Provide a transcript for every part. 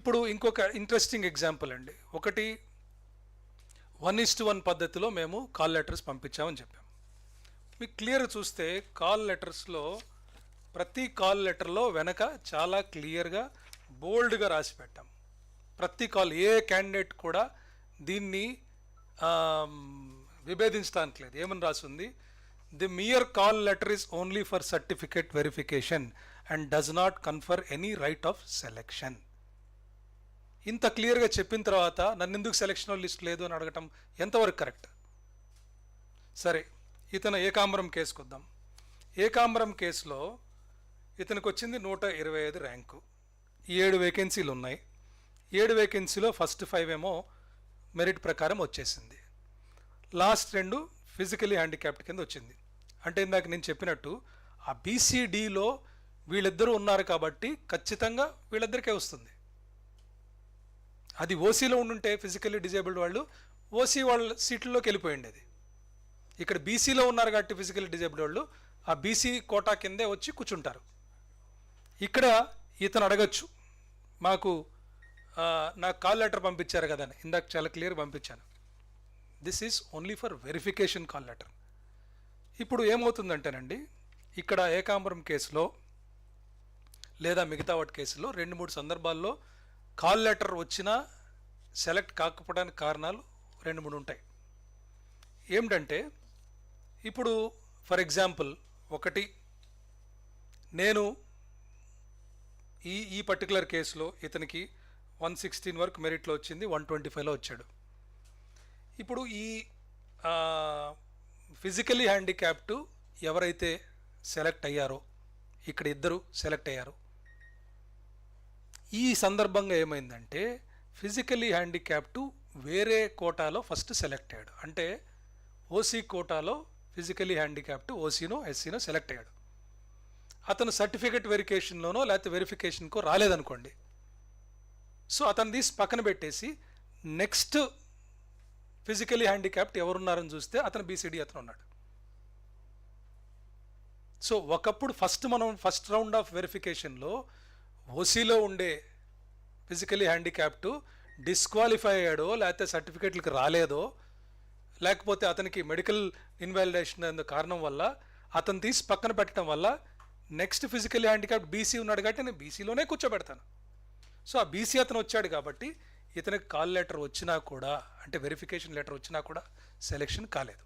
ఇప్పుడు ఇంకొక interesting example అండి. ఒకటి 1:1 పద్ధతిలో మేము కాల్ లెటర్స్ పంపించామని చెప్పాం. మీకు క్లియర్ చూస్తే కాల్ లెటర్స్లో ప్రతి కాల్ లెటర్లో వెనక చాలా క్లియర్గా బోల్డ్గా రాసి పెట్టాం. ప్రతి కాల్ ఏ క్యాండిడేట్ కూడా దీన్ని విభేదించడానికి లేదు. ఏమని రాసింది? The mere call letter is only for certificate verification and does not confer any right of selection. ఇంత క్లియర్గా చెప్పిన తర్వాత నన్ను ఎందుకు సెలెక్షన్ లిస్ట్ లేదు అని అడగటం ఎంతవరకు కరెక్ట్? సరే, ఇతను ఏకాంబరం కేసుకు వద్దాం. ఏకాంబరం కేసులో ఇతనికి వచ్చింది 125 ర్యాంకు. 7 వేకెన్సీలు ఉన్నాయి. 7 వేకెన్సీలో ఫస్ట్ 5 ఏమో మెరిట్ ప్రకారం వచ్చేసింది. లాస్ట్ 2 ఫిజికలీ హ్యాండిక్యాప్డ్ కింద వచ్చింది. అంటే ఇందాక నేను చెప్పినట్టు ఆ బీసీడీలో వీళ్ళిద్దరూ ఉన్నారు కాబట్టి ఖచ్చితంగా వీళ్ళిద్దరికే వస్తుంది. అది ఓసీలో ఉండుంటే ఫిజికల్లీ డిజేబుల్డ్ వాళ్ళు ఓసీ వాళ్ళ సీట్లలోకి వెళ్ళిపోయింది. అది ఇక్కడ బీసీలో ఉన్నారు కాబట్టి ఫిజికల్లీ డిజేబుల్డ్ వాళ్ళు ఆ బీసీ కోటా కిందే వచ్చి కూర్చుంటారు. ఇక్కడ ఇతను అడగచ్చు, మాకు నాకు కాల్ లెటర్ పంపించారు కదా అని. ఇందాక చాలా క్లియర్ పంపించాను. This is only for verification call letter. ఇప్పుడు ఏమవుతుందంటేనండి, ఇక్కడ ఏకాంబరం కేసులో లేదా మిగతా వాటి కేసులో 2-3 సందర్భాల్లో కాల్ లెటర్ వచ్చినా సెలెక్ట్ కాకపోవడానికి కారణాలు 2-3 ఉంటాయి. ఏమిటంటే, ఇప్పుడు ఫర్ ఎగ్జాంపుల్ ఒకటి, నేను ఈ పర్టికులర్ కేసులో ఇతనికి 116 వరకు మెరిట్లో వచ్చింది, 125లో వచ్చాడు. ఇప్పుడు ఈ ఫిజికలీ హ్యాండిక్యాప్డ్ ఎవరైతే సెలెక్ట్ అయ్యారో, ఇక్కడ ఇద్దరు సెలెక్ట్ అయ్యారు. ఈ సందర్భంగా ఏమైందంటే, ఫిజికలీ హ్యాండిక్యాప్డ్ వేరే కోటాలో ఫస్ట్ సెలెక్ట్ అయ్యాడు. అంటే ఓసీ కోటాలో ఫిజికలీ హ్యాండిక్యాప్డ్ ఓసీనో ఎస్సీనో సెలెక్ట్ అయ్యాడు. అతను సర్టిఫికేట్ వెరిఫికేషన్లోనో లేకపోతే వెరిఫికేషన్కో రాలేదనుకోండి. సో అతను తీసి పక్కన పెట్టేసి నెక్స్ట్ ఫిజికలీ హ్యాండిక్యాప్డ్ ఎవరున్నారని చూస్తే అతను బీసీడీ అతను ఉన్నాడు. సో ఒకప్పుడు మనం ఫస్ట్ రౌండ్ ఆఫ్ వెరిఫికేషన్లో ఓసీలో ఉండే ఫిజికలీ హ్యాండిక్యాప్డ్ డిస్క్వాలిఫై అయ్యాడో లేకపోతే సర్టిఫికేట్లకు రాలేదో లేకపోతే అతనికి మెడికల్ ఇన్వాలిడేషన్ అనే కారణం వల్ల అతను తీసి పక్కన పెట్టడం వల్ల నెక్స్ట్ ఫిజికలీ హ్యాండిక్యాప్డ్ బీసీ ఉన్నాడు కాబట్టి నేను బీసీలోనే కూర్చోబెడతాను. సో ఆ బీసీ అతను వచ్చాడు కాబట్టి ఇతనికి కాల్ లెటర్ వచ్చినా కూడా, అంటే వెరిఫికేషన్ లెటర్ వచ్చినా కూడా సెలెక్షన్ కాలేదు.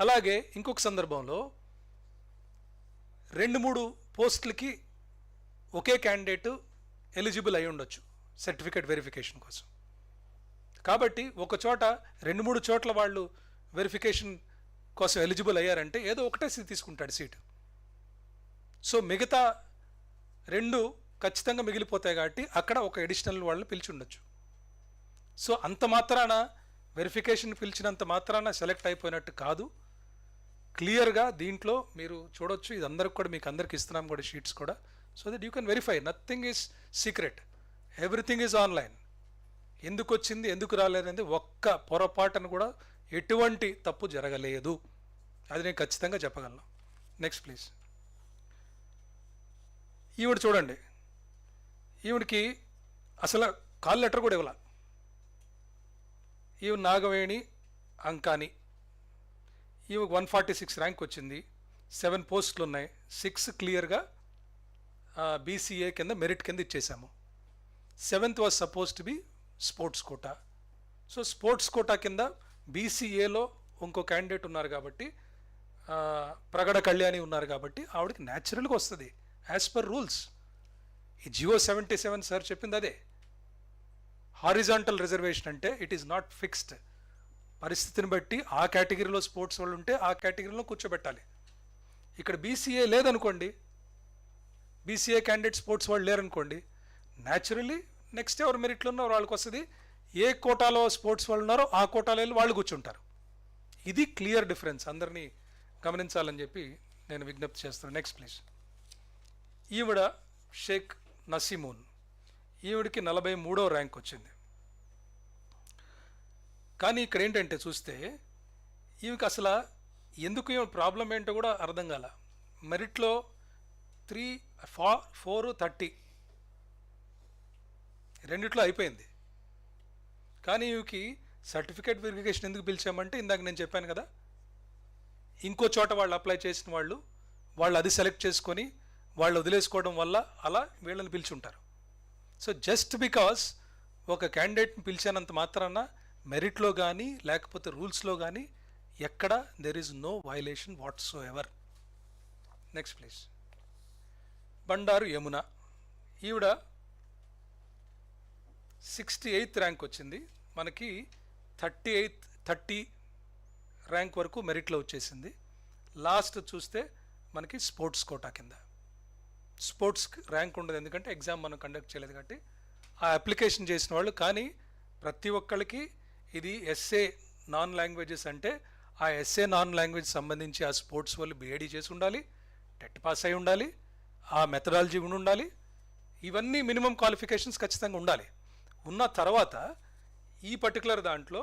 అలాగే ఇంకొక సందర్భంలో 2-3 పోస్టులకి ఒకే క్యాండిడేట్ ఎలిజిబుల్ అయి ఉండొచ్చు సర్టిఫికేట్ వెరిఫికేషన్ కోసం. కాబట్టి ఒక చోట 2-3 చోట్ల వాళ్ళు వెరిఫికేషన్ కోసం ఎలిజిబుల్ అయ్యారంటే ఏదో ఒకటే తీసుకుంటాడు సీటు. సో మిగతా 2 ఖచ్చితంగా మిగిలిపోతాయి కాబట్టి అక్కడ ఒక అడిషనల్ వాళ్ళని పిలిచి ఉండొచ్చు. సో అంత మాత్రాన వెరిఫికేషన్ పిలిచినంత మాత్రాన సెలెక్ట్ అయిపోయినట్టు కాదు. క్లియర్గా దీంట్లో మీరు చూడొచ్చు. ఇది అందరికి కూడా మీకు అందరికి ఇస్తున్నాం కూడా షీట్స్ కూడా. So that you can verify. Nothing is secret, everything is online. ఎందుకు వచ్చింది ఎందుకు రాలేదనేది ఒక్క పొరపాటును కూడా ఎటువంటి తప్పు జరగలేదు. అది నేను ఖచ్చితంగా చెప్పగలను. Next please. ఈవిడ చూడండి, ఈవిడికి అసలు కాల్ లెటర్ కూడా ఇవ్వాల. ఈవిడ నాగవేణి అంకాని. ఈవికి 146 ర్యాంక్ వచ్చింది. 7 పోస్టులు ఉన్నాయి. 6 క్లియర్గా బీసీఏ కింద మెరిట్ కింద ఇచ్చేసాము. 7th was suppose to be sports quota. So sports quota కింద బీసీఏలో ఇంకో క్యాండిడేట్ ఉన్నారు కాబట్టి, ప్రగడ కళ్యాణి ఉన్నారు కాబట్టి ఆవిడకి న్యాచురల్గా వస్తుంది యాజ్ పర్ రూల్స్. ఈ జియో 77 సార్ చెప్పింది అదే. హారిజాంటల్ రిజర్వేషన్ అంటే ఇట్ ఈస్ నాట్ ఫిక్స్డ్. పరిస్థితిని బట్టి ఆ కేటగిరీలో స్పోర్ట్స్ వాళ్ళు ఉంటే ఆ కేటగిరీలో కూర్చోబెట్టాలి. ఇక్కడ బీసీఏ లేదనుకోండి, బీసీఏ క్యాండిడేట్ స్పోర్ట్స్ వాళ్ళు లేరనుకోండి, న్యాచురల్లీ నెక్స్ట్ ఎవరు మెరిట్లో ఉన్నారో వాళ్ళకి వస్తుంది. ఏ కోటాలో స్పోర్ట్స్ వాళ్ళు ఉన్నారో ఆ కోటాలో వెళ్ళి వాళ్ళు కూర్చుంటారు. ఇది క్లియర్ డిఫరెన్స్. అందరినీ గమనించాలని చెప్పి నేను విజ్ఞప్తి చేస్తున్నాను. Next please. ఈవిడ షేక్ నసీమూన్. ఈవిడికి 43వ ర్యాంక్ వచ్చింది. కానీ ఇక్కడ ఏంటంటే చూస్తే ఈవికి అసలు ఎందుకు ఈమె ప్రాబ్లం ఏంటో కూడా అర్థం కాల. మెరిట్లో 3, 4, 30 రెండిట్లో అయిపోయింది. కానీ ఇవికి సర్టిఫికేట్ వెరిఫికేషన్ ఎందుకు పిలిచామంటే ఇందాక నేను చెప్పాను కదా, ఇంకో చోట వాళ్ళు అప్లై చేసిన వాళ్ళు అది సెలెక్ట్ చేసుకొని వాళ్ళు వదిలేసుకోవడం వల్ల అలా వీళ్ళని పిలిచి ఉంటారు. సో జస్ట్ బికాస్ ఒక క్యాండిడేట్ని పిలిచానంత మాత్రాన మెరిట్లో కానీ లేకపోతే రూల్స్లో కానీ ఎక్కడ there is no violation whatsoever. Next please. Bandaru Yamuna, ఈవిడ 68th ర్యాంక్ వచ్చింది. మనకి 30 ర్యాంక్ వరకు మెరిట్లో వచ్చేసింది. లాస్ట్ చూస్తే మనకి స్పోర్ట్స్ కోటా కింద. స్పోర్ట్స్ ర్యాంక్ ఉండదు, ఎందుకంటే ఎగ్జామ్ మనం కండక్ట్ చేయలేదు కాబట్టి. ఆ అప్లికేషన్ చేసిన వాళ్ళు, కానీ ప్రతి ఒక్కళ్ళకి ఇది ఎస్ఏ నాన్ లాంగ్వేజెస్ అంటే ఆ ఎస్ఏ నాన్ లాంగ్వేజ్ సంబంధించి ఆ స్పోర్ట్స్ వాళ్ళు బీఏడీ చేసి ఉండాలి, టెట్ పాస్ అయి ఉండాలి, ఆ మెథడాలజీ ఉండాలి. ఇవన్నీ మినిమం క్వాలిఫికేషన్స్ ఖచ్చితంగా ఉండాలి. ఉన్న తర్వాత ఈ పర్టికులర్ దాంట్లో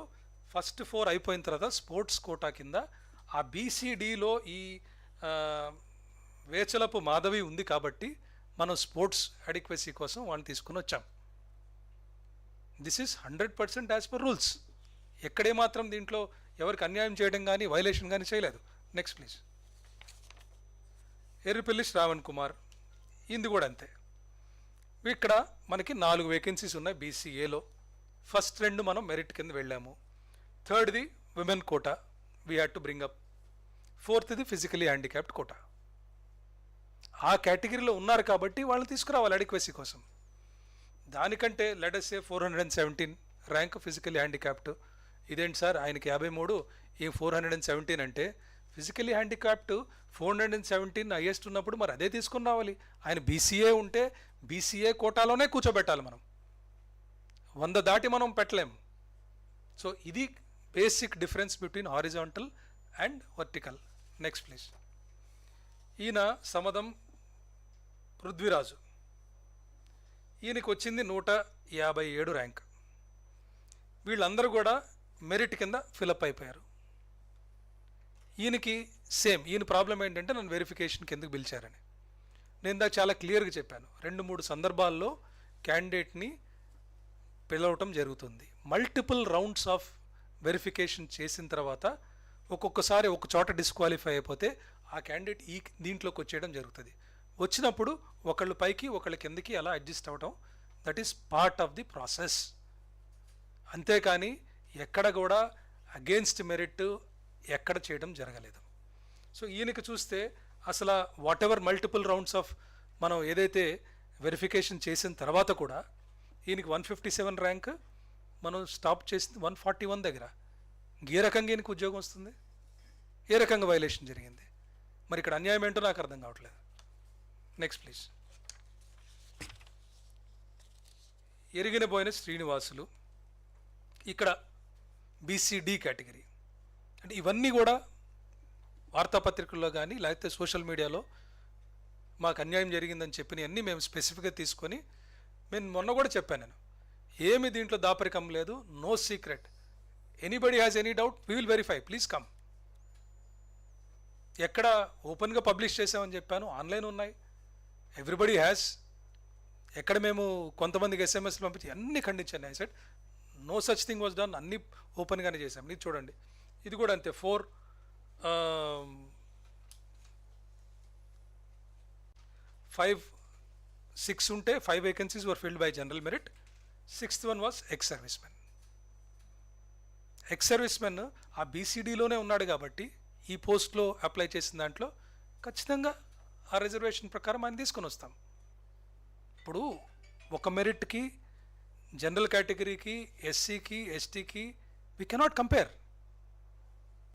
ఫస్ట్ 4 అయిపోయిన తర్వాత స్పోర్ట్స్ కోటా కింద ఆ బీసీడీలో ఈ వేచలపు మాధవి ఉంది కాబట్టి మనం స్పోర్ట్స్ అడిక్వసీ కోసం వాళ్ళని తీసుకుని వచ్చాం. This is 100% as per rules. ఎక్కడే మాత్రం దీంట్లో ఎవరికి అన్యాయం చేయడం కానీ వైలేషన్ కానీ చేయలేదు. Next please. ఎర్రిపల్లి శ్రావణ్ కుమార్, ఇది కూడా అంతే. ఇక్కడ మనకి 4 వేకెన్సీస్ ఉన్నాయి బీసీఏలో. ఫస్ట్ 2 మనం మెరిట్ కింద వెళ్ళాము. థర్డ్ది women quota we had to bring up. ఫోర్త్ది ఫిజికలీ హ్యాండిక్యాప్డ్ కోటా. ఆ కేటగిరీలో ఉన్నారు కాబట్టి వాళ్ళని తీసుకురావాలి అడిక్వసీ కోసం. దానికంటే let us say 417 rank physically handicapped. ఇదేంటి సార్ ఆయనకి 53 ఈ 417 అంటే ఫిజికలీ హ్యాండిక్యాప్డ్ 417 హైయెస్ట్ ఉన్నప్పుడు మరి అదే తీసుకుని రావాలి. ఆయన బీసీఏ ఉంటే బీసీఏ కోటాలోనే కూర్చోబెట్టాలి. మనం 100 దాటి మనం పెట్టలేము. సో ఇది basic difference between horizontal and vertical. Next please. ఈయన సమదం పృథ్వీరాజు, ఈయనకి వచ్చింది 157 ర్యాంక్. వీళ్ళందరూ కూడా మెరిట్ కింద ఫిలప్ అయిపోయారు. ఈయనకి సేమ్. ఈయన ప్రాబ్లం ఏంటంటే నన్ను వెరిఫికేషన్ కిందకు పిలిచారని. నేను దాకా చాలా క్లియర్గా చెప్పాను. 2-3 సందర్భాల్లో క్యాండిడేట్ని పిలవటం జరుగుతుంది. మల్టిపుల్ రౌండ్స్ ఆఫ్ వెరిఫికేషన్ చేసిన తర్వాత ఒక్కొక్కసారి ఒక చోట డిస్క్వాలిఫై అయిపోతే ఆ క్యాండిడేట్ ఈ దీంట్లోకి వచ్చేయడం జరుగుతుంది. వచ్చినప్పుడు ఒకళ్ళు పైకి ఒకళ్ళు కిందకి అలా అడ్జస్ట్ అవ్వటం, that is part of the process. అంతేకాని ఎక్కడ కూడా అగేన్స్ట్ మెరిట్ ఎక్కడ చేయడం జరగలేదు. సో ఈయనకి చూస్తే అసలు what ever multiple rounds of మనం ఏదైతే వెరిఫికేషన్ చేసిన తర్వాత కూడా ఈయనకి 157 ర్యాంక్ మనం స్టాప్ చేసింది 141 దగ్గర. ఏ రకంగా ఈయనకి ఉద్యోగం వస్తుంది? ఏ రకంగా వైలేషన్ జరిగింది? మరి ఇక్కడ అన్యాయం ఏంటో నాకు అర్థం కావట్లేదు. Next please. ఎరిగిన పోయిన శ్రీనివాసులు, ఇక్కడ బీసీడీ కేటగిరీ. అంటే ఇవన్నీ కూడా వార్తాపత్రికల్లో కానీ లేకపోతే సోషల్ మీడియాలో మాకు అన్యాయం జరిగిందని చెప్పినవన్నీ మేము స్పెసిఫిక్గా తీసుకొని, నేను మొన్న కూడా చెప్పాను, నేను ఏమి దీంట్లో దాపరికం లేదు, no secret. Anybody has any doubt we will verify, please come. ఎక్కడ ఓపెన్గా పబ్లిష్ చేసామని చెప్పాను, ఆన్లైన్ ఉన్నాయి, ఎవ్రీబడి హ్యాస్. ఎక్కడ మేము కొంతమందికి ఎస్ఎంఎస్లు పంపించి అన్నీ ఖండించాను. I said no such thing was done, అన్నీ ఓపెన్గానే చేసాం. ఇది చూడండి, ఇది కూడా అంతే. 6 ఉంటే 5 vacancies were field by general merit. 6th one was ex service men. Ex service men ఆ బీసీడీలోనే ఉన్నాడు కాబట్టి ఈ పోస్ట్లో అప్లై చేసిన దాంట్లో ఖచ్చితంగా ఆ రిజర్వేషన్ ప్రకారం ఆయన తీసుకొని వస్తాం. ఇప్పుడు ఒక మెరిట్కి జనరల్ కేటగిరీకి ఎస్సీకి ఎస్టీకి వీ కెనాట్ కంపేర్.